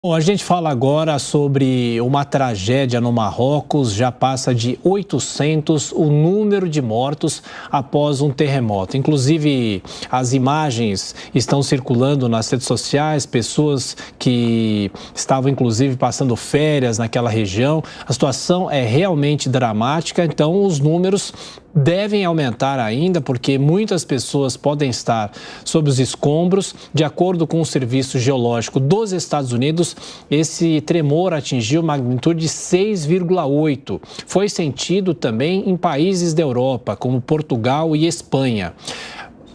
Bom, a gente fala agora sobre uma tragédia no Marrocos. Já passa de 800 o número de mortos após um terremoto. Inclusive, as imagens estão circulando nas redes sociais, pessoas que estavam inclusive passando férias naquela região. A situação é realmente dramática, então os números devem aumentar ainda, porque muitas pessoas podem estar sob os escombros. De acordo com o Serviço Geológico dos Estados Unidos, esse tremor atingiu magnitude 6,8. Foi sentido também em países da Europa, como Portugal e Espanha.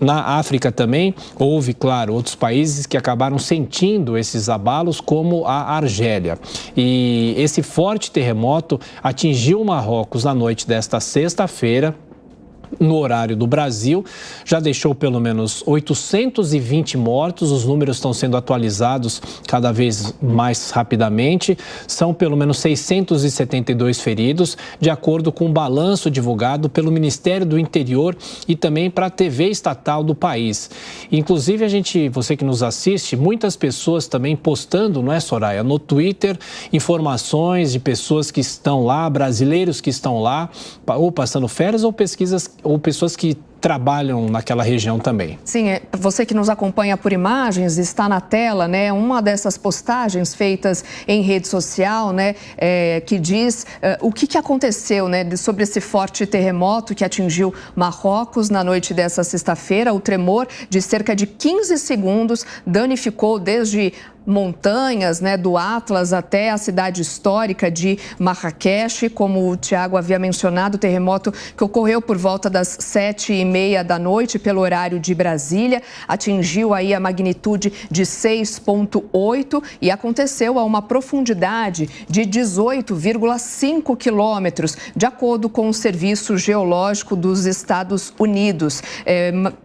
Na África também houve, claro, outros países que acabaram sentindo esses abalos, como a Argélia. E esse forte terremoto atingiu o Marrocos na noite desta sexta-feira, no horário do Brasil, já deixou pelo menos 820 mortos. Os números estão sendo atualizados cada vez mais rapidamente. São pelo menos 672 feridos, de acordo com o balanço divulgado pelo Ministério do Interior e também para a TV estatal do país. Inclusive, você que nos assiste, muitas pessoas também postando, não é, Soraya, no Twitter, informações de pessoas que estão lá, brasileiros que estão lá, ou passando férias ou pessoas que trabalham naquela região também. Sim, você que nos acompanha por imagens, está na tela, né, uma dessas postagens feitas em rede social, né, que diz o que aconteceu, né, sobre esse forte terremoto que atingiu Marrocos na noite dessa sexta-feira. O tremor de cerca de 15 segundos danificou desde montanhas, né, do Atlas até a cidade histórica de Marrakech. Como o Tiago havia mencionado, o terremoto que ocorreu por volta das 7h30 da noite, pelo horário de Brasília, atingiu aí a magnitude de 6,8 e aconteceu a uma profundidade de 18,5 quilômetros, de acordo com o Serviço Geológico dos Estados Unidos.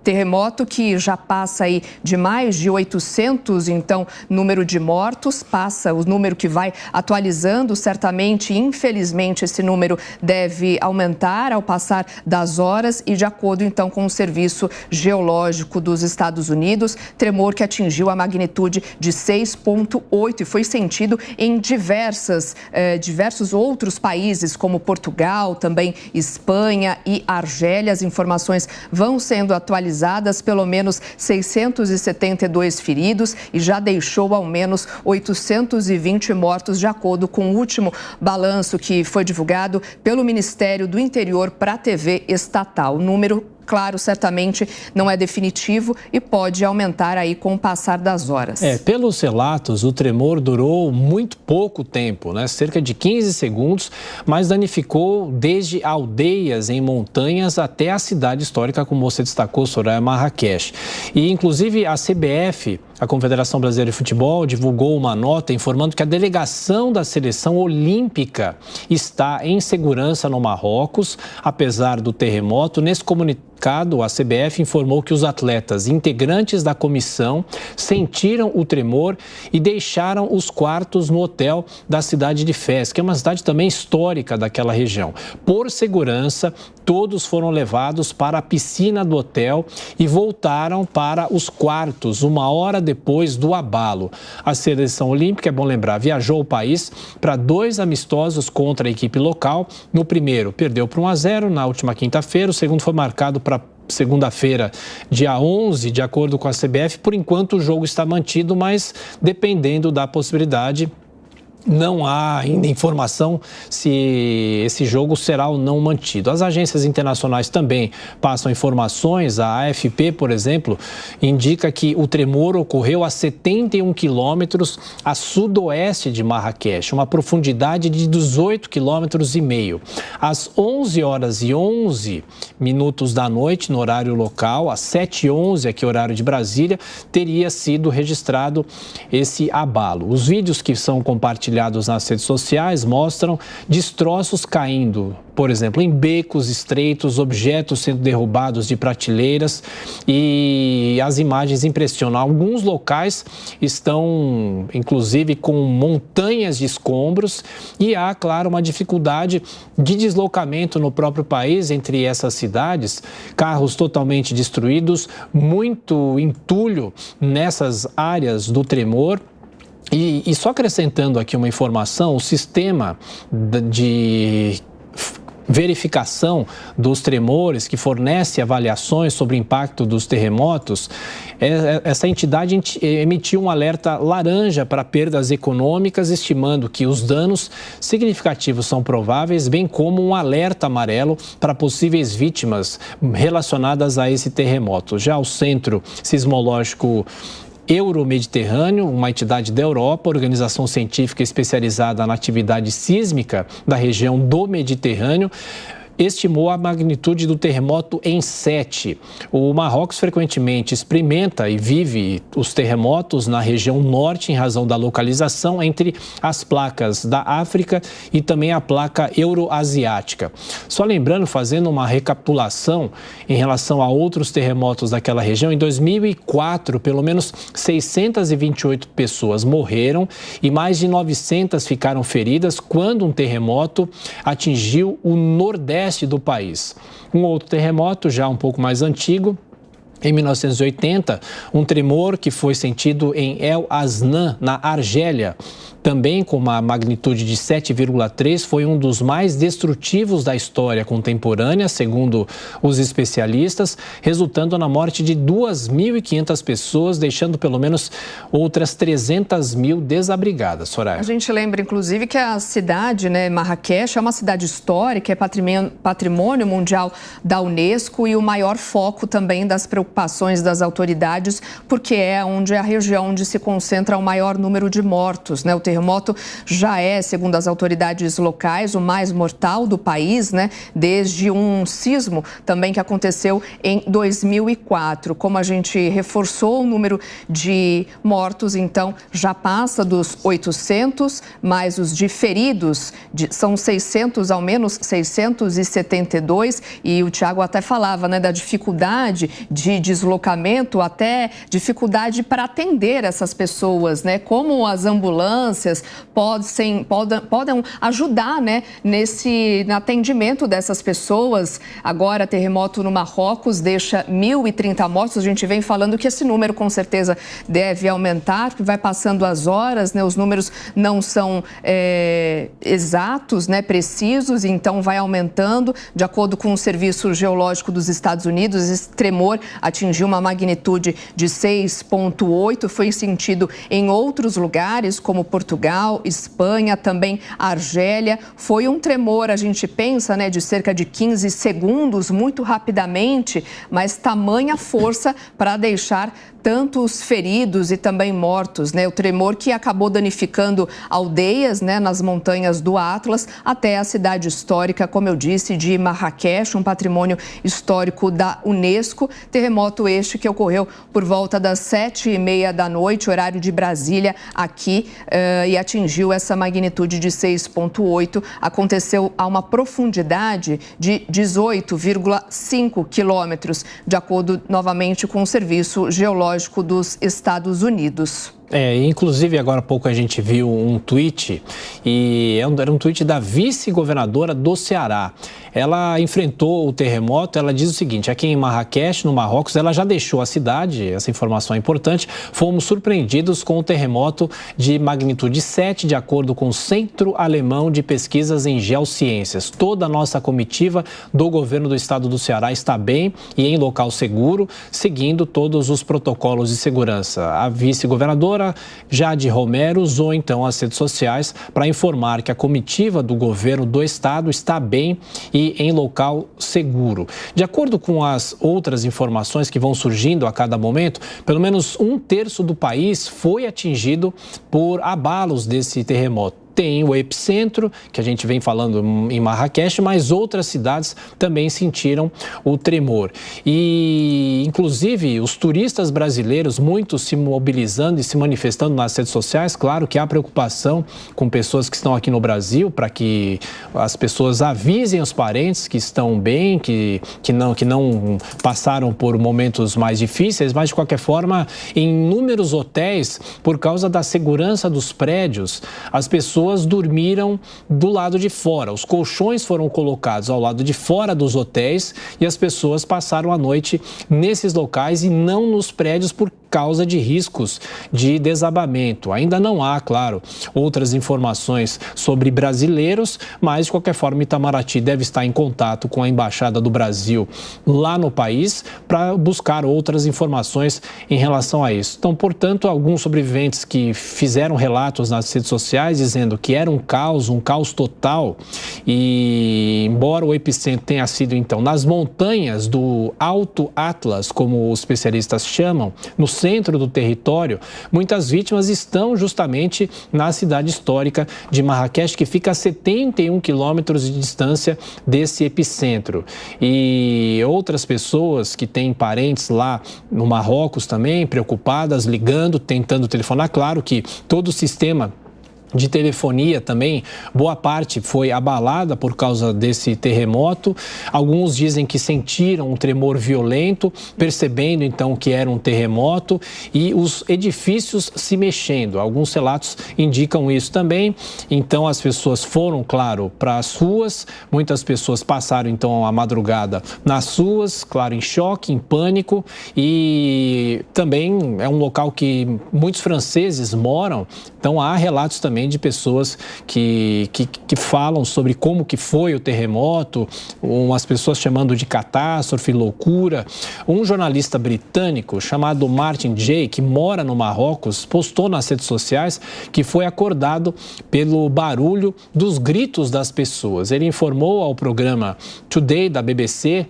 Terremoto que já passa aí de mais de 800, então, número de mortos, passa o número que vai atualizando, certamente, infelizmente, esse número deve aumentar ao passar das horas e, de acordo, então, com o Serviço Geológico dos Estados Unidos, tremor que atingiu a magnitude de 6,8 e foi sentido em diversos outros países, como Portugal, também Espanha e Argélia. As informações vão sendo atualizadas, pelo menos 672 feridos e já deixou ao menos 820 mortos, de acordo com o último balanço que foi divulgado pelo Ministério do Interior para a TV estatal. O número, claro, certamente não é definitivo e pode aumentar aí com o passar das horas. Pelos relatos, o tremor durou muito pouco tempo, né? Cerca de 15 segundos, mas danificou desde aldeias em montanhas até a cidade histórica, como você destacou, Soraya, Marrakech. E, inclusive, a CBF, a Confederação Brasileira de Futebol, divulgou uma nota informando que a delegação da seleção olímpica está em segurança no Marrocos, apesar do terremoto. Nesse comunicado, a CBF informou que os atletas integrantes da comissão sentiram o tremor e deixaram os quartos no hotel da cidade de Fez, que é uma cidade também histórica daquela região. Por segurança, todos foram levados para a piscina do hotel e voltaram para os quartos uma hora depois do abalo. A seleção olímpica, é bom lembrar, viajou ao país para 2 amistosos contra a equipe local. No primeiro, perdeu por 1-0 na última quinta-feira. O segundo foi marcado para segunda-feira, dia 11, de acordo com a CBF. Por enquanto, o jogo está mantido, mas dependendo da possibilidade, não há ainda informação se esse jogo será ou não mantido. As agências internacionais também passam informações. A AFP, por exemplo, indica que o tremor ocorreu a 71 quilômetros a sudoeste de Marrakech, uma profundidade de 18,5 quilômetros. Às 11h11 da noite, no horário local, às 7h11, aqui horário de Brasília, teria sido registrado esse abalo. Os vídeos que são compartilhados nas redes sociais mostram destroços caindo, por exemplo, em becos estreitos, objetos sendo derrubados de prateleiras, e as imagens impressionam. Alguns locais estão, inclusive, com montanhas de escombros e há, claro, uma dificuldade de deslocamento no próprio país entre essas cidades, carros totalmente destruídos, muito entulho nessas áreas do tremor. E só acrescentando aqui uma informação, o sistema de verificação dos tremores, que fornece avaliações sobre o impacto dos terremotos, essa entidade emitiu um alerta laranja para perdas econômicas, estimando que os danos significativos são prováveis, bem como um alerta amarelo para possíveis vítimas relacionadas a esse terremoto. Já o Centro Sismológico Euromediterrâneo, uma entidade da Europa, organização científica especializada na atividade sísmica da região do Mediterrâneo, estimou a magnitude do terremoto em 7. O Marrocos frequentemente experimenta e vive os terremotos na região norte em razão da localização entre as placas da África e também a placa euroasiática. Só lembrando, fazendo uma recapitulação em relação a outros terremotos daquela região, em 2004, pelo menos 628 pessoas morreram e mais de 900 ficaram feridas quando um terremoto atingiu o nordeste do país. Um outro terremoto, já um pouco mais antigo, em 1980, um tremor que foi sentido em El Asnan, na Argélia, também com uma magnitude de 7,3, foi um dos mais destrutivos da história contemporânea, segundo os especialistas, resultando na morte de 2.500 pessoas, deixando pelo menos outras 300 mil desabrigadas. Soraya. A gente lembra, inclusive, que a cidade, Marrakech, é uma cidade histórica, é patrimônio mundial da Unesco e o maior foco também das preocupações das autoridades, porque é a região onde se concentra o maior número de mortos, O terremoto já é, segundo as autoridades locais, o mais mortal do país, desde um sismo também que aconteceu em 2004. Como a gente reforçou, o número de mortos, então, já passa dos 800, mas os de feridos são 600, ao menos 672, e o Tiago até falava, da dificuldade de deslocamento, até dificuldade para atender essas pessoas, como as ambulâncias podem ajudar, no atendimento dessas pessoas. Agora, terremoto no Marrocos deixa 1.030 mortos. A gente vem falando que esse número com certeza deve aumentar, porque vai passando as horas, os números não são exatos, precisos, então vai aumentando. De acordo com o Serviço Geológico dos Estados Unidos, esse tremor atingiu uma magnitude de 6,8, foi sentido em outros lugares, como Portugal, Espanha, também Argélia. Foi um tremor, a gente pensa, de cerca de 15 segundos, muito rapidamente, mas tamanha força para deixar tantos feridos e também mortos, O tremor que acabou danificando aldeias, nas montanhas do Atlas, até a cidade histórica, como eu disse, de Marrakech, um patrimônio histórico da Unesco. Terremoto este que ocorreu por volta das 7h30 da noite, horário de Brasília, aqui, e atingiu essa magnitude de 6,8. Aconteceu a uma profundidade de 18,5 quilômetros, de acordo novamente com o Serviço Geológico dos Estados Unidos. Inclusive, agora há pouco a gente viu um tweet, e era um tweet da vice-governadora do Ceará. Ela enfrentou o terremoto, ela diz o seguinte: aqui em Marrakech, no Marrocos, ela já deixou a cidade, essa informação é importante, fomos surpreendidos com o terremoto de magnitude 7, de acordo com o Centro Alemão de Pesquisas em Geociências. Toda a nossa comitiva do governo do estado do Ceará está bem e em local seguro, seguindo todos os protocolos de segurança. A vice-governadora Jade Romero usou então as redes sociais para informar que a comitiva do governo do estado está bem e em local seguro. De acordo com as outras informações que vão surgindo a cada momento, pelo menos 1/3 do país foi atingido por abalos desse terremoto. Tem o epicentro, que a gente vem falando em Marrakech, mas outras cidades também sentiram o tremor. E, inclusive, os turistas brasileiros, muitos se mobilizando e se manifestando nas redes sociais. Claro que há preocupação com pessoas que estão aqui no Brasil, para que as pessoas avisem os parentes que estão bem, que não passaram por momentos mais difíceis, mas, de qualquer forma, em inúmeros hotéis, por causa da segurança dos prédios, as pessoas dormiram do lado de fora. Os colchões foram colocados ao lado de fora dos hotéis e as pessoas passaram a noite nesses locais e não nos prédios por causa de riscos de desabamento. Ainda não há, claro, outras informações sobre brasileiros, mas de qualquer forma Itamaraty deve estar em contato com a Embaixada do Brasil lá no país para buscar outras informações em relação a isso. Então, portanto, alguns sobreviventes que fizeram relatos nas redes sociais dizendo que era um caos total, e embora o epicentro tenha sido então nas montanhas do Alto Atlas, como os especialistas chamam, no centro do território, muitas vítimas estão justamente na cidade histórica de Marrakech, que fica a 71 quilômetros de distância desse epicentro. E outras pessoas que têm parentes lá no Marrocos também, preocupadas, ligando, tentando telefonar. Claro que todo o sistema de telefonia também, boa parte foi abalada por causa desse terremoto. Alguns dizem que sentiram um tremor violento, percebendo então que era um terremoto, e os edifícios se mexendo. Alguns relatos indicam isso também. Então as pessoas foram, claro, para as ruas. Muitas pessoas passaram então a madrugada nas ruas, claro, em choque, em pânico, e também é um local que muitos franceses moram. Então há relatos também de pessoas que falam sobre como que foi o terremoto, umas pessoas chamando de catástrofe, loucura. Um jornalista britânico chamado Martin Jay, que mora no Marrocos, postou nas redes sociais que foi acordado pelo barulho dos gritos das pessoas. Ele informou ao programa Today da BBC,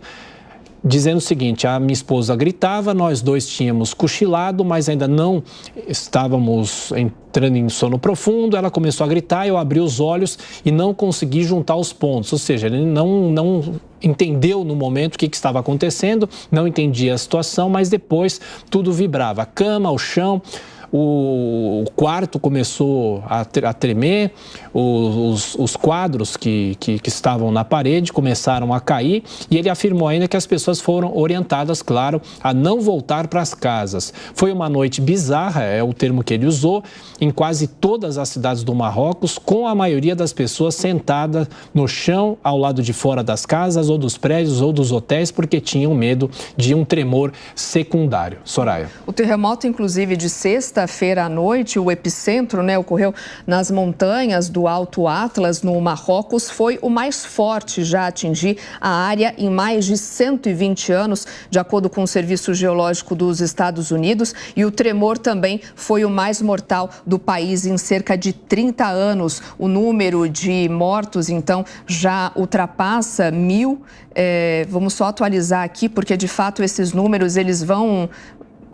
dizendo o seguinte: a minha esposa gritava, nós dois tínhamos cochilado, mas ainda não estávamos entrando em sono profundo. Ela começou a gritar, eu abri os olhos e não consegui juntar os pontos. Ou seja, ele não entendeu no momento o que estava acontecendo, não entendia a situação, mas depois tudo vibrava. A cama, o chão, o quarto começou a tremer, os quadros que estavam na parede começaram a cair, e ele afirmou ainda que as pessoas foram orientadas, claro, a não voltar para as casas. Foi uma noite bizarra, é o termo que ele usou, em quase todas as cidades do Marrocos, com a maioria das pessoas sentada no chão, ao lado de fora das casas, ou dos prédios, ou dos hotéis, porque tinham medo de um tremor secundário. Soraya. O terremoto, inclusive, de sexta-feira à noite, o epicentro, ocorreu nas montanhas do Alto Atlas, no Marrocos, foi o mais forte já a atingir a área em mais de 120 anos, de acordo com o Serviço Geológico dos Estados Unidos, e o tremor também foi o mais mortal do país em cerca de 30 anos. O número de mortos, então, já ultrapassa 1.000. Vamos só atualizar aqui, porque, de fato, esses números, eles vão...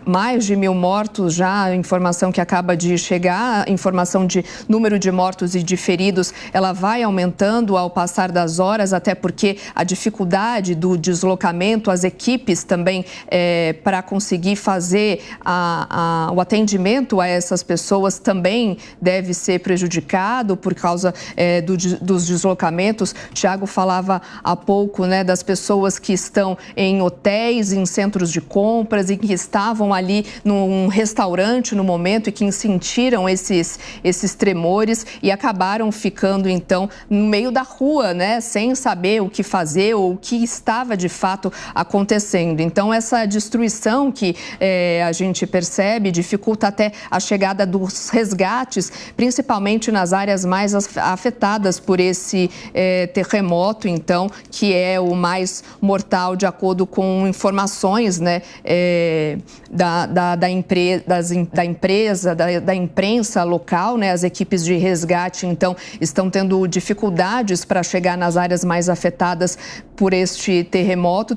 Mais de 1.000 mortos já, a informação que acaba de chegar, a informação de número de mortos e de feridos, ela vai aumentando ao passar das horas, até porque a dificuldade do deslocamento, as equipes também para conseguir fazer o atendimento a essas pessoas também deve ser prejudicado por causa dos deslocamentos. Tiago falava há pouco, das pessoas que estão em hotéis, em centros de compras e que estavam ali num restaurante no momento e que sentiram esses tremores e acabaram ficando, então, no meio da rua, sem saber o que fazer ou o que estava, de fato, acontecendo. Então, essa destruição que a gente percebe dificulta até a chegada dos resgates, principalmente nas áreas mais afetadas por esse terremoto, então, que é o mais mortal, de acordo com informações, da imprensa local, as equipes de resgate, então, estão tendo dificuldades para chegar nas áreas mais afetadas por este terremoto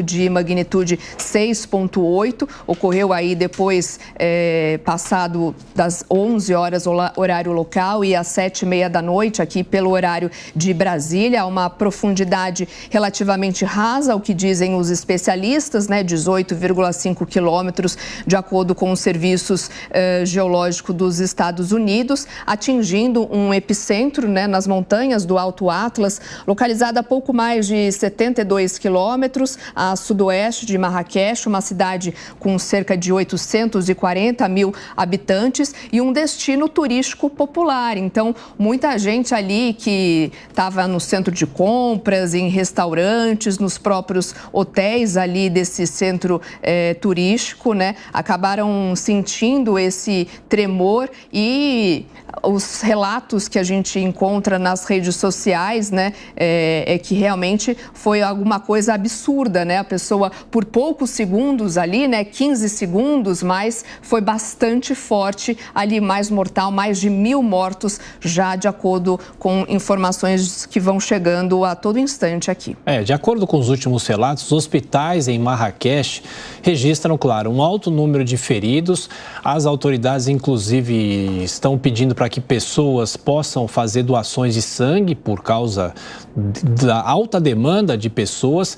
de magnitude 6,8, ocorreu aí depois, passado das 11 horas, horário local, e às 7h30 da noite, aqui pelo horário de Brasília, uma profundidade relativamente rasa, o que dizem os especialistas, 18,5 quilômetros, de acordo com os serviços geológicos dos Estados Unidos, atingindo um epicentro, nas montanhas do Alto Atlas, localizado a pouco mais de 72 quilômetros a sudoeste de Marrakech, uma cidade com cerca de 840 mil habitantes e um destino turístico popular. Então, muita gente ali que estava no centro de compras, em restaurantes, nos próprios hotéis ali desse centro turístico, tempo, né, acabaram sentindo esse tremor e os relatos que a gente encontra nas redes sociais, né, é que realmente foi alguma coisa absurda, né? A pessoa, por poucos segundos ali, né, 15 segundos, mas foi bastante forte ali, mais mortal, mais de 1.000 mortos já, de acordo com informações que vão chegando a todo instante aqui. De acordo com os últimos relatos, os hospitais em Marrakech registram, claro, um alto número de feridos. As autoridades, inclusive, estão pedindo para que pessoas possam fazer doações de sangue por causa da alta demanda de pessoas.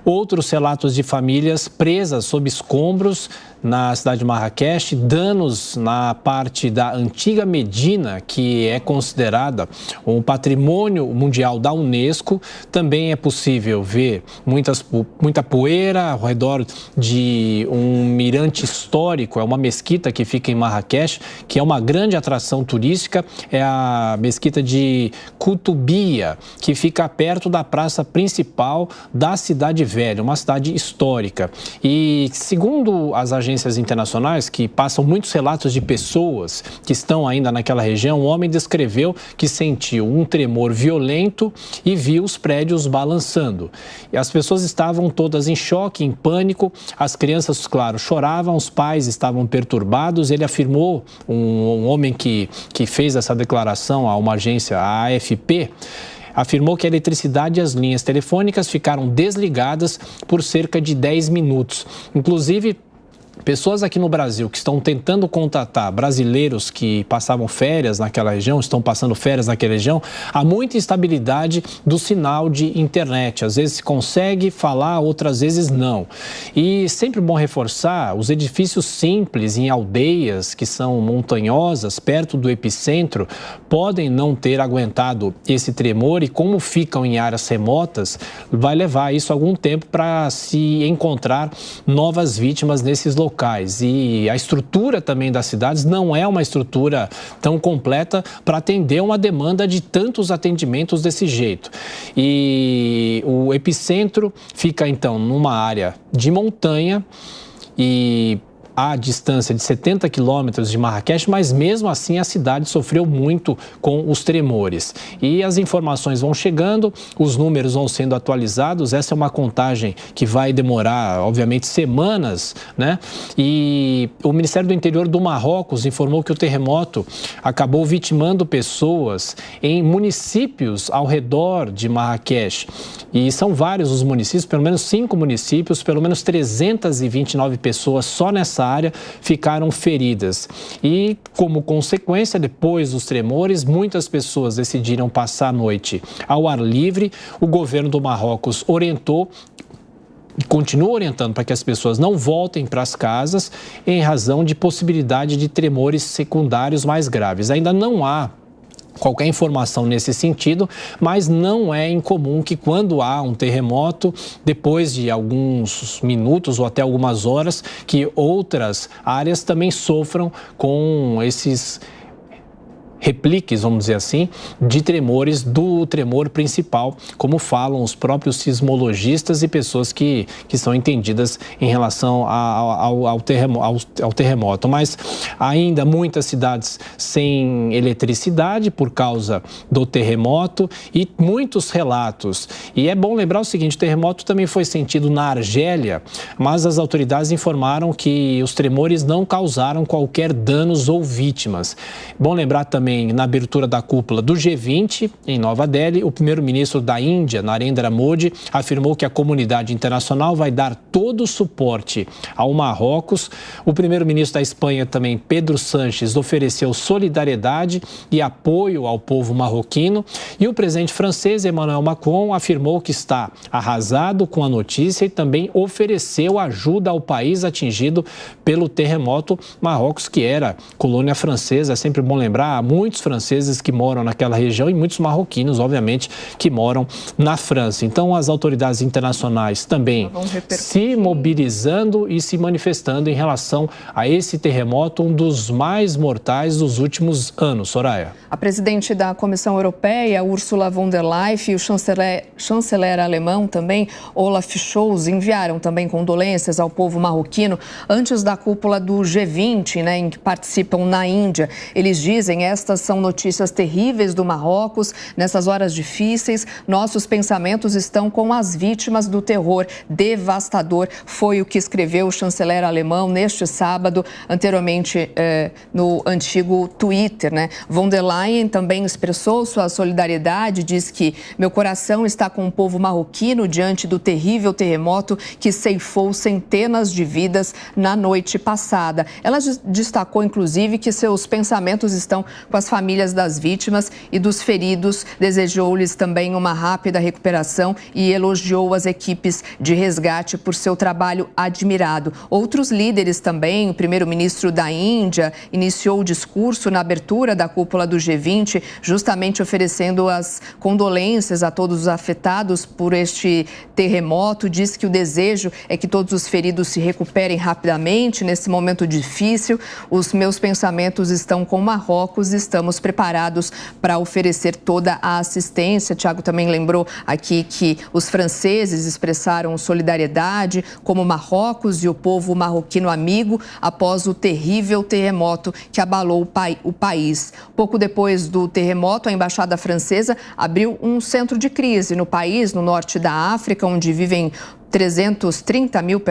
Outros relatos de famílias presas sob escombros na cidade de Marrakech, danos na parte da antiga Medina, que é considerada um patrimônio mundial da Unesco. Também é possível ver muita poeira ao redor de um mirante histórico, é uma mesquita que fica em Marrakech, que é uma grande atração turística, é a mesquita de Koutoubia, que fica perto da praça principal da cidade velha, uma cidade histórica. E segundo as agências internacionais, que passam muitos relatos de pessoas que estão ainda naquela região, um homem descreveu que sentiu um tremor violento e viu os prédios balançando. E as pessoas estavam todas em choque, em pânico, as crianças, claro, choravam, os pais estavam perturbados. Ele afirmou, um homem que fez essa declaração a uma agência, a AFP, afirmou que a eletricidade e as linhas telefônicas ficaram desligadas por cerca de 10 minutos. Inclusive, pessoas aqui no Brasil que estão tentando contatar brasileiros que passavam férias naquela região, estão passando férias naquela região, há muita instabilidade do sinal de internet. Às vezes se consegue falar, outras vezes não. E sempre bom reforçar, os edifícios simples em aldeias que são montanhosas, perto do epicentro, podem não ter aguentado esse tremor e, como ficam em áreas remotas, vai levar isso algum tempo para se encontrar novas vítimas nesses locais. E a estrutura também das cidades não é uma estrutura tão completa para atender uma demanda de tantos atendimentos desse jeito. E o epicentro fica, então, numa área de montanha e à distância de 70 quilômetros de Marrakech, mas mesmo assim a cidade sofreu muito com os tremores. E as informações vão chegando, os números vão sendo atualizados. Essa é uma contagem que vai demorar, obviamente, semanas, né? E o Ministério do Interior do Marrocos informou que o terremoto acabou vitimando pessoas em municípios ao redor de Marrakech. E são vários os municípios, pelo menos 5 municípios, pelo menos 329 pessoas só nessa área ficaram feridas. E, como consequência, depois dos tremores, muitas pessoas decidiram passar a noite ao ar livre. O governo do Marrocos orientou e continua orientando para que as pessoas não voltem para as casas em razão de possibilidade de tremores secundários mais graves. Ainda não há qualquer informação nesse sentido, mas não é incomum que, quando há um terremoto, depois de alguns minutos ou até algumas horas, que outras áreas também sofram com esses repliques, vamos dizer assim, de tremores do tremor principal, como falam os próprios sismologistas e pessoas que são entendidas em relação ao terremoto. Mas ainda muitas cidades sem eletricidade por causa do terremoto e muitos relatos. E é bom lembrar o seguinte, o terremoto também foi sentido na Argélia, mas as autoridades informaram que os tremores não causaram qualquer danos ou vítimas. Bom lembrar também, na abertura da cúpula do G20 em Nova Delhi, o primeiro-ministro da Índia, Narendra Modi, afirmou que a comunidade internacional vai dar todo o suporte ao Marrocos. O primeiro-ministro da Espanha também, Pedro Sánchez, ofereceu solidariedade e apoio ao povo marroquino. E o presidente francês, Emmanuel Macron, afirmou que está arrasado com a notícia e também ofereceu ajuda ao país atingido pelo terremoto. Marrocos, que era colônia francesa, é sempre bom lembrar, há muitos franceses que moram naquela região e muitos marroquinos, obviamente, que moram na França. Então, as autoridades internacionais também se mobilizando e se manifestando em relação a esse terremoto, um dos mais mortais dos últimos anos. Soraya. A presidente da Comissão Europeia, Ursula von der Leyen, e o chanceler alemão também, Olaf Scholz, enviaram também condolências ao povo marroquino antes da cúpula do G20, em que participam na Índia. Eles dizem: estas são notícias terríveis do Marrocos. Nessas horas difíceis, nossos pensamentos estão com as vítimas do terror devastador. Foi o que escreveu o chanceler alemão neste sábado, anteriormente no antigo Twitter. Von der Leyen também expressou sua solidariedade, diz que meu coração está com o povo marroquino diante do terrível terremoto que ceifou centenas de vidas na noite passada. Ela destacou, inclusive, que seus pensamentos estão com as famílias das vítimas e dos feridos, desejou-lhes também uma rápida recuperação e elogiou as equipes de resgate por seu trabalho admirado. Outros líderes também, o primeiro-ministro da Índia iniciou o discurso na abertura da cúpula do G20, justamente oferecendo as condolências a todos os afetados por este terremoto. Diz que o desejo é que todos os feridos se recuperem rapidamente nesse momento difícil. Os meus pensamentos estão com Marrocos, estamos preparados para oferecer toda a assistência. Tiago também lembrou aqui que os franceses expressaram solidariedade, como Marrocos e o povo marroquino amigo, após o terrível terremoto que abalou o país. Pouco depois do terremoto, a embaixada francesa abriu um centro de crise no país, no norte da África, onde vivem 330 mil,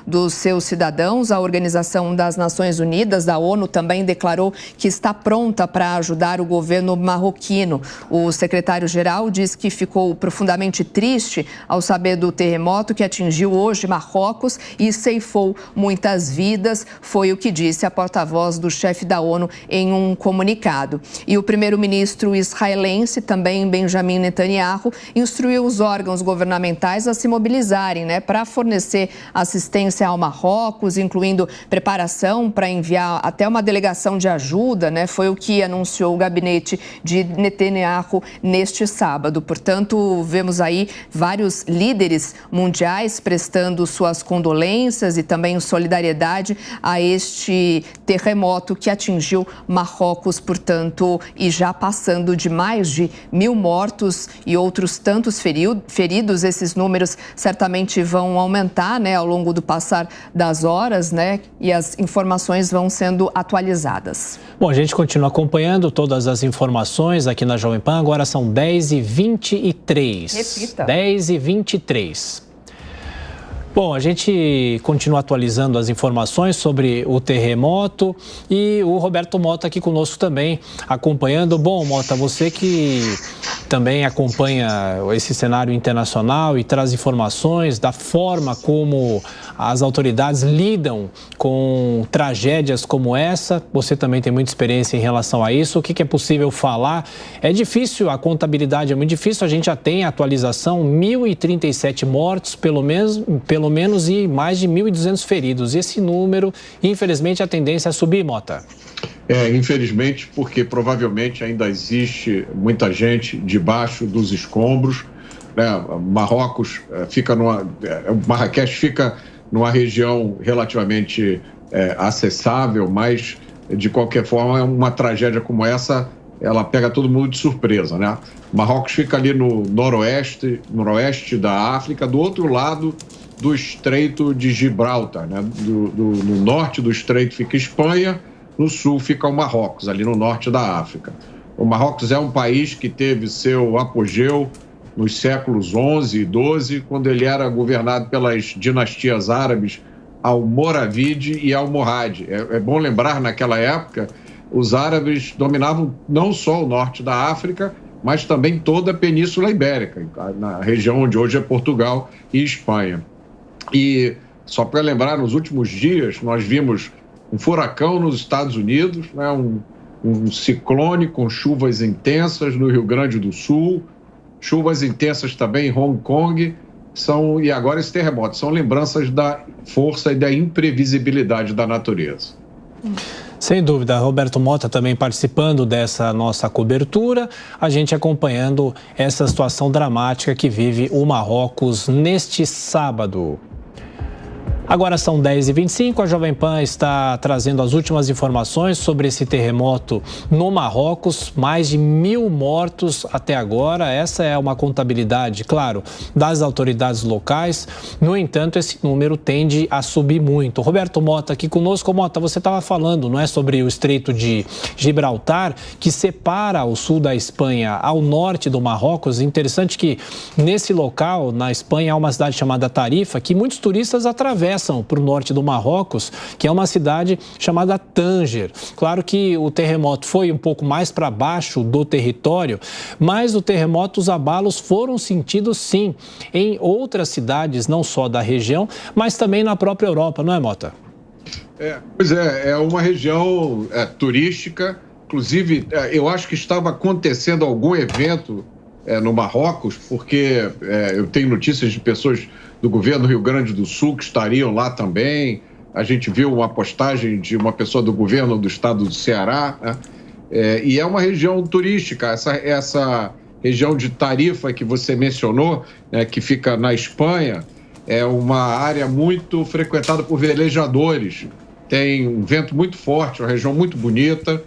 dos seus cidadãos. A Organização das Nações Unidas, da ONU, também declarou que está pronta para ajudar o governo marroquino. O secretário-geral diz que ficou profundamente triste ao saber do terremoto que atingiu hoje Marrocos e ceifou muitas vidas. Foi o que disse a porta-voz do chefe da ONU em um comunicado. E o primeiro-ministro israelense, também Benjamin Netanyahu, instruiu os órgãos governamentais a se mobilizarem para fornecer assistência ao Marrocos, incluindo preparação para enviar até uma delegação de ajuda, foi o que anunciou o gabinete de Netanyahu neste sábado. Portanto, vemos aí vários líderes mundiais prestando suas condolências e também solidariedade a este terremoto que atingiu Marrocos, portanto, e já passando de mais de 1.000 mortos e outros tantos feridos. Esses números certamente vão aumentar, ao longo do passar das horas, e as informações vão sendo atualizadas. Bom, a gente continua acompanhando todas as informações aqui na Jovem Pan. Agora são 10h23. Repita. 10h23. Bom, a gente continua atualizando as informações sobre o terremoto e o Roberto Mota aqui conosco também, acompanhando. Bom, Mota, você que também acompanha esse cenário internacional e traz informações da forma como as autoridades lidam com tragédias como essa. Você também tem muita experiência em relação a isso. O que é possível falar? É difícil, a contabilidade é muito difícil. A gente já tem a atualização, 1.037 mortos, pelo menos, e mais de 1.200 feridos. Esse número, infelizmente, a tendência é subir, Mota. Infelizmente, porque provavelmente ainda existe muita gente debaixo dos escombros. Marrocos Marrakech fica numa região relativamente acessável, mas de qualquer forma uma tragédia como essa, ela pega todo mundo de surpresa, Marrocos fica ali no noroeste da África, do outro lado do Estreito de Gibraltar, no norte do Estreito fica Espanha, no sul fica o Marrocos, ali no norte da África. O Marrocos é um país que teve seu apogeu nos séculos XI e XII, quando ele era governado pelas dinastias árabes Almoravide e Almohade. É bom lembrar, naquela época, os árabes dominavam não só o norte da África, mas também toda a Península Ibérica, na região onde hoje é Portugal e Espanha. E, só para lembrar, nos últimos dias nós vimos um furacão nos Estados Unidos, um ciclone com chuvas intensas no Rio Grande do Sul, chuvas intensas também em Hong Kong, e agora esse terremoto, são lembranças da força e da imprevisibilidade da natureza. Sem dúvida, Roberto Mota também participando dessa nossa cobertura, a gente acompanhando essa situação dramática que vive o Marrocos neste sábado. Agora são 10h25, a Jovem Pan está trazendo as últimas informações sobre esse terremoto no Marrocos. Mais de 1.000 mortos até agora, essa é uma contabilidade, claro, das autoridades locais. No entanto, esse número tende a subir muito. Roberto Mota aqui conosco. Mota, você estava falando, não é, sobre o Estreito de Gibraltar, que separa o sul da Espanha ao norte do Marrocos. Interessante que nesse local, na Espanha, há uma cidade chamada Tarifa, que muitos turistas atravessam para o norte do Marrocos, que é uma cidade chamada Tanger. Claro que o terremoto foi um pouco mais para baixo do território, mas o terremoto, os abalos foram sentidos sim em outras cidades, não só da região, mas também na própria Europa, não é, Mota? Pois é uma região turística. Inclusive, eu acho que estava acontecendo algum evento no Marrocos, porque eu tenho notícias de pessoas do governo do Rio Grande do Sul que estariam lá também. A gente viu uma postagem de uma pessoa do governo do estado do Ceará, né? E é uma região turística. Essa região de Tarifa que você mencionou, né, que fica na Espanha, é uma área muito frequentada por velejadores. Tem um vento muito forte, uma região muito bonita,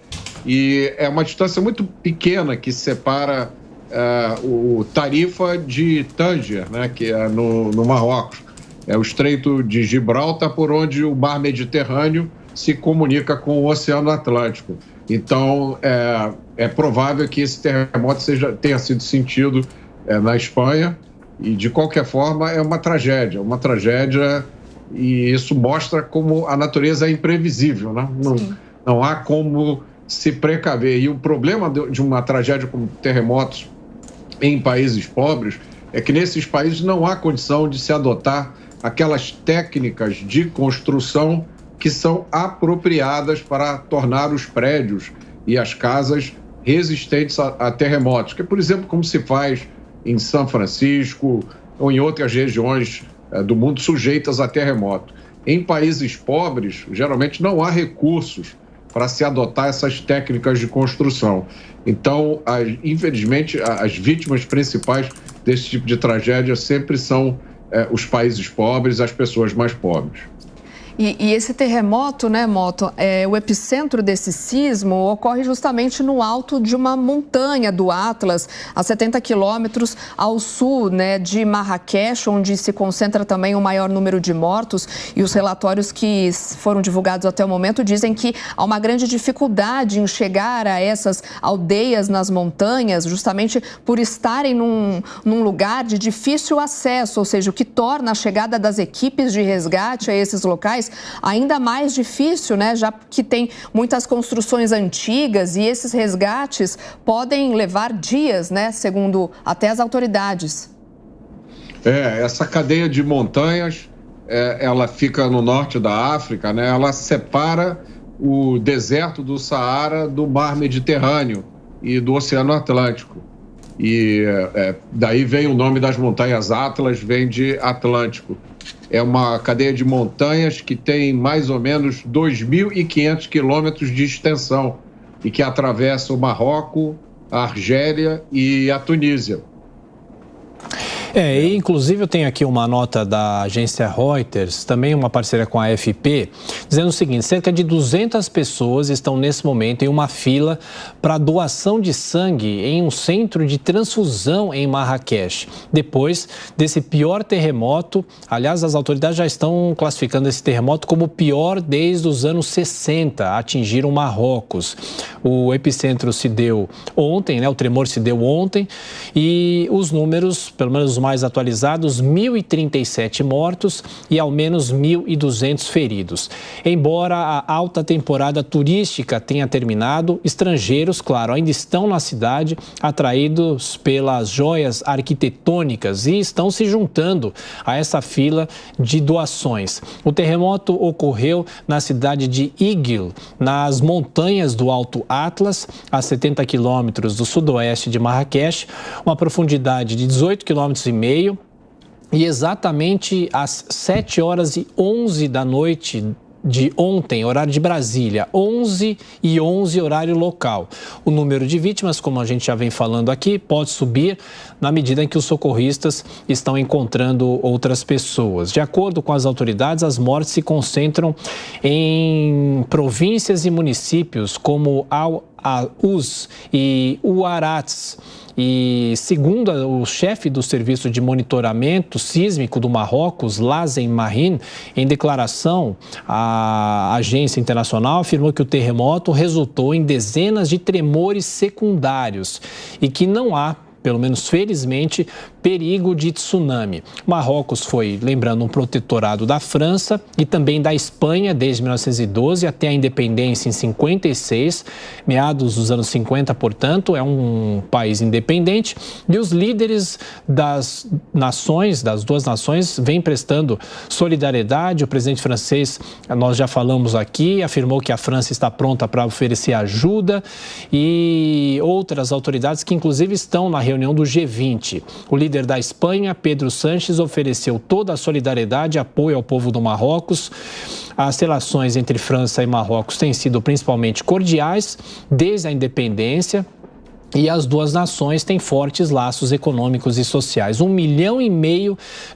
e é uma distância muito pequena que separa o Tarifa de Tanger, né, que é no Marrocos. É o Estreito de Gibraltar, por onde o mar Mediterrâneo se comunica com o Oceano Atlântico. Então, é provável que esse terremoto tenha sido sentido na Espanha, e, de qualquer forma, é uma tragédia, e isso mostra como a natureza é imprevisível, né? Não há como se precaver. E o problema de uma tragédia como terremotos em países pobres é que nesses países não há condição de se adotar aquelas técnicas de construção que são apropriadas para tornar os prédios e as casas resistentes a terremotos, que é, por exemplo, como se faz em São Francisco ou em outras regiões do mundo sujeitas a terremoto. Em países pobres, geralmente não há recursos para se adotar essas técnicas de construção. Então, infelizmente, as vítimas principais desse tipo de tragédia sempre são os países pobres, as pessoas mais pobres. E esse terremoto, né, Moto, o epicentro desse sismo ocorre justamente no alto de uma montanha do Atlas, a 70 quilômetros ao sul, né, de Marrakech, onde se concentra também o maior número de mortos. E os relatórios que foram divulgados até o momento dizem que há uma grande dificuldade em chegar a essas aldeias nas montanhas, justamente por estarem num lugar de difícil acesso, ou seja, o que torna a chegada das equipes de resgate a esses locais ainda mais difícil, né? Já que tem muitas construções antigas e esses resgates podem levar dias, né? Segundo até as autoridades. Essa cadeia de montanhas, ela fica no norte da África, né? Ela separa o deserto do Saara do mar Mediterrâneo e do Oceano Atlântico. E daí vem o nome das montanhas Atlas, vem de Atlântico. É uma cadeia de montanhas que tem mais ou menos 2.500 quilômetros de extensão e que atravessa o Marrocos, a Argélia e a Tunísia. Inclusive eu tenho aqui uma nota da agência Reuters, também uma parceria com a AFP, dizendo o seguinte: cerca de 200 pessoas estão nesse momento em uma fila para doação de sangue em um centro de transfusão em Marrakech. Depois desse pior terremoto, aliás, as autoridades já estão classificando esse terremoto como o pior desde os anos 60 a atingir o Marrocos. O epicentro se deu ontem, né? O tremor se deu ontem e os números, pelo menos os mais atualizados, 1.037 mortos e ao menos 1.200 feridos. Embora a alta temporada turística tenha terminado, estrangeiros, claro, ainda estão na cidade, atraídos pelas joias arquitetônicas e estão se juntando a essa fila de doações. O terremoto ocorreu na cidade de Igil, nas montanhas do Alto Atlas, a 70 quilômetros do sudoeste de Marrakech, uma profundidade de 18,5 km. E exatamente às 7h11 da noite de ontem, horário de Brasília, 11h11, horário local. O número de vítimas, como a gente já vem falando aqui, pode subir na medida em que os socorristas estão encontrando outras pessoas. De acordo com as autoridades, as mortes se concentram em províncias e municípios como Al-Uz e Huaraz. E segundo o chefe do Serviço de Monitoramento Sísmico do Marrocos, Lazen Mahin, em declaração à agência internacional, afirmou que o terremoto resultou em dezenas de tremores secundários e que não há, pelo menos felizmente, perigo de tsunami. Marrocos foi, lembrando, um protetorado da França e também da Espanha desde 1912 até a independência em 56, meados dos anos 50, portanto, é um país independente. E os líderes das duas nações, vêm prestando solidariedade. O presidente francês, nós já falamos aqui, afirmou que a França está pronta para oferecer ajuda, e outras autoridades que inclusive estão na reunião do G20. O líder da Espanha, Pedro Sánchez, ofereceu toda a solidariedade e apoio ao povo do Marrocos. As relações entre França e Marrocos têm sido principalmente cordiais desde a independência. E as duas nações têm fortes laços econômicos e sociais. 1,5 milhão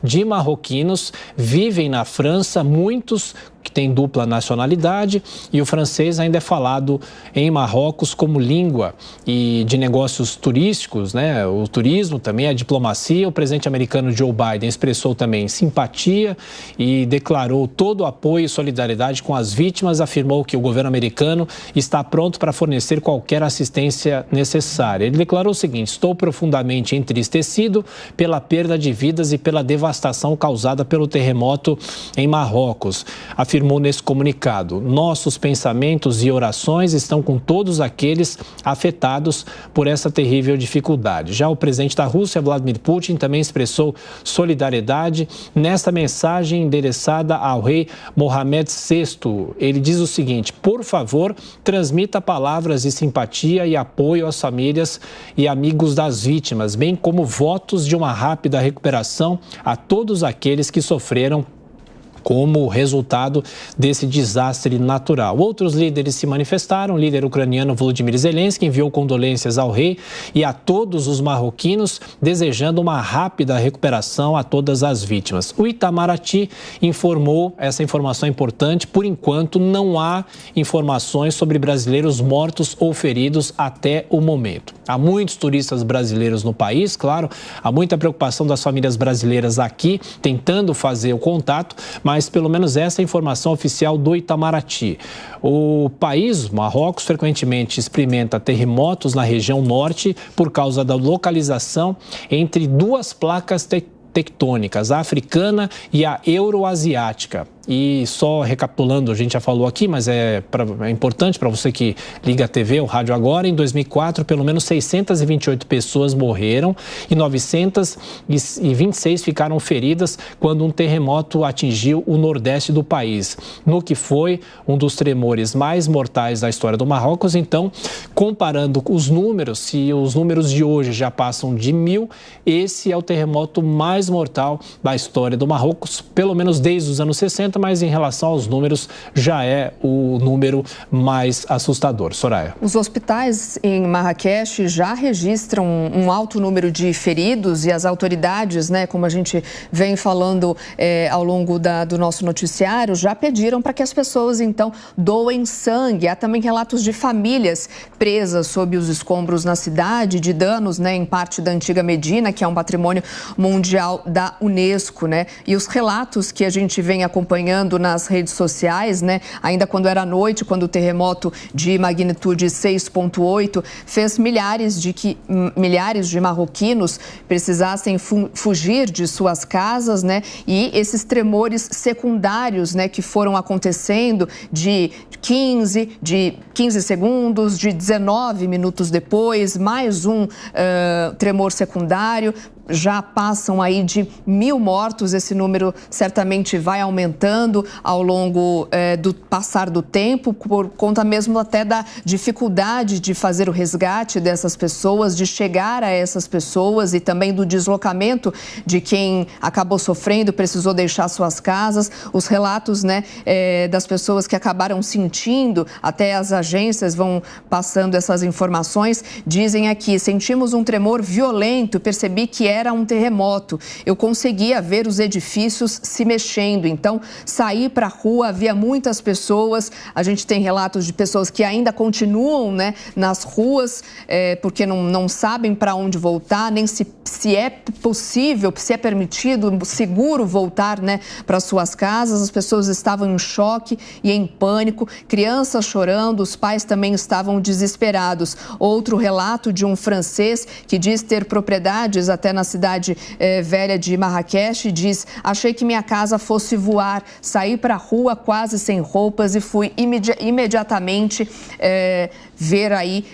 de marroquinos vivem na França, muitos que têm dupla nacionalidade, e o francês ainda é falado em Marrocos como língua e de negócios turísticos, né? O turismo também, a diplomacia. O presidente americano Joe Biden expressou também simpatia e declarou todo o apoio e solidariedade com as vítimas, afirmou que o governo americano está pronto para fornecer qualquer assistência necessária. Ele declarou o seguinte: estou profundamente entristecido pela perda de vidas e pela devastação causada pelo terremoto em Marrocos. Afirmou nesse comunicado: nossos pensamentos e orações estão com todos aqueles afetados por essa terrível dificuldade. Já o presidente da Rússia, Vladimir Putin, também expressou solidariedade nesta mensagem endereçada ao rei Mohamed VI. Ele diz o seguinte: por favor, transmita palavras de simpatia e apoio às famílias e amigos das vítimas, bem como votos de uma rápida recuperação a todos aqueles que sofreram como resultado desse desastre natural. Outros líderes se manifestaram. O líder ucraniano Volodymyr Zelensky enviou condolências ao rei e a todos os marroquinos, desejando uma rápida recuperação a todas as vítimas. O Itamaraty informou, essa informação é importante, por enquanto não há informações sobre brasileiros mortos ou feridos até o momento. Há muitos turistas brasileiros no país, claro, há muita preocupação das famílias brasileiras aqui, tentando fazer o contato, mas pelo menos essa é a informação oficial do Itamaraty. O país, Marrocos, frequentemente experimenta terremotos na região norte por causa da localização entre duas placas tectônicas, a africana e a euroasiática. E só recapitulando, a gente já falou aqui, mas é importante para você que liga a TV, o rádio agora, em 2004, pelo menos 628 pessoas morreram e 926 ficaram feridas quando um terremoto atingiu o nordeste do país, no que foi um dos tremores mais mortais da história do Marrocos. Então, comparando os números, se os números de hoje já passam de 1.000, esse é o terremoto mais mortal da história do Marrocos, pelo menos desde os anos 60, mas em relação aos números já é o número mais assustador. Soraya. Os hospitais em Marrakech já registram um alto número de feridos e as autoridades, né, como a gente vem falando ao longo do nosso noticiário, já pediram para que as pessoas, então, doem sangue. Há também relatos de famílias presas sob os escombros na cidade, de danos, né, em parte da antiga Medina, que é um patrimônio mundial da Unesco, né? E os relatos que a gente vem acompanhando nas redes sociais, né? Ainda quando era noite, quando o terremoto de magnitude 6,8 fez milhares de marroquinos precisassem fugir de suas casas, né? E esses tremores secundários, né, que foram acontecendo de 15 segundos, de 19 minutos depois, mais um tremor secundário. já passam aí de 1.000 mortos. Esse número certamente vai aumentando ao longo do passar do tempo, por conta mesmo até da dificuldade de fazer o resgate dessas pessoas, de chegar a essas pessoas e também do deslocamento de quem acabou sofrendo, precisou deixar suas casas. Os relatos, né, das pessoas que acabaram sentindo, até as agências vão passando essas informações, dizem aqui: sentimos um tremor violento, percebi que era um terremoto. Eu conseguia ver os edifícios se mexendo, então saí para a rua, havia muitas pessoas. A gente tem relatos de pessoas que ainda continuam, né, nas ruas, porque não sabem para onde voltar, nem se é possível, se é permitido, seguro voltar, né, para suas casas. As pessoas estavam em choque e em pânico, crianças chorando, os pais também estavam desesperados. Outro relato de um francês que diz ter propriedades até na cidade velha de Marrakech, diz: achei que minha casa fosse voar, saí para a rua quase sem roupas e fui imediatamente ver aí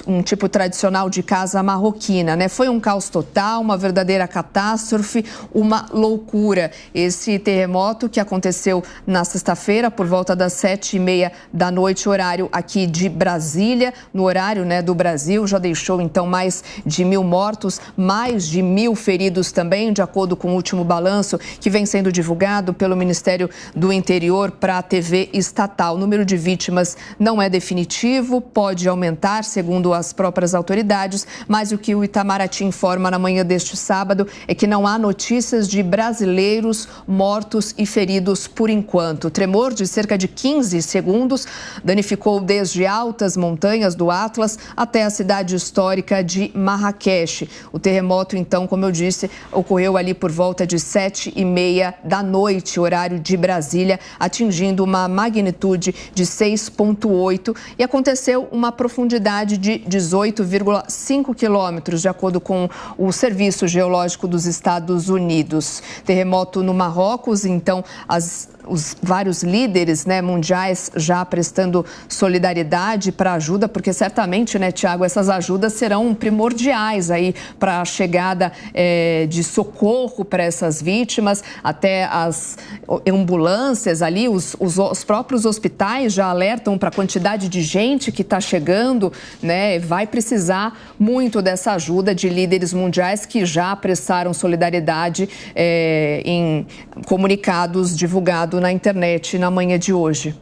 um tipo tradicional de casa marroquina, né? Foi um caos total, uma verdadeira catástrofe, uma loucura. Esse terremoto que aconteceu na sexta-feira por volta das 7h30 da noite, horário aqui de Brasília, no horário, né, do Brasil, já deixou então mais de 1.000 mortos, mais de 1.000 feridos também, de acordo com o último balanço que vem sendo divulgado pelo Ministério do Interior para a TV estatal. O número de vítimas não é definitivo, pode aumentar, segundo as próprias autoridades, mas o que o Itamaraty informa na manhã deste sábado é que não há notícias de brasileiros mortos e feridos por enquanto. O tremor de cerca de 15 segundos danificou desde altas montanhas do Atlas até a cidade histórica de Marrakech. O terremoto, então, como eu disse, ocorreu ali por volta de 7h30 da noite, horário de Brasília, atingindo uma magnitude de 6,8 e aconteceu uma profundidade de 18,5 quilômetros, de acordo com o Serviço Geológico dos Estados Unidos. Terremoto no Marrocos, então, os vários líderes, né, mundiais já prestando solidariedade para ajuda, porque certamente, né, Tiago, essas ajudas serão primordiais aí para a chegada de socorro para essas vítimas. Até as ambulâncias ali, os próprios hospitais já alertam para a quantidade de gente que está chegando, né? Vai precisar muito dessa ajuda de líderes mundiais que já prestaram solidariedade em comunicados divulgados na internet na manhã de hoje.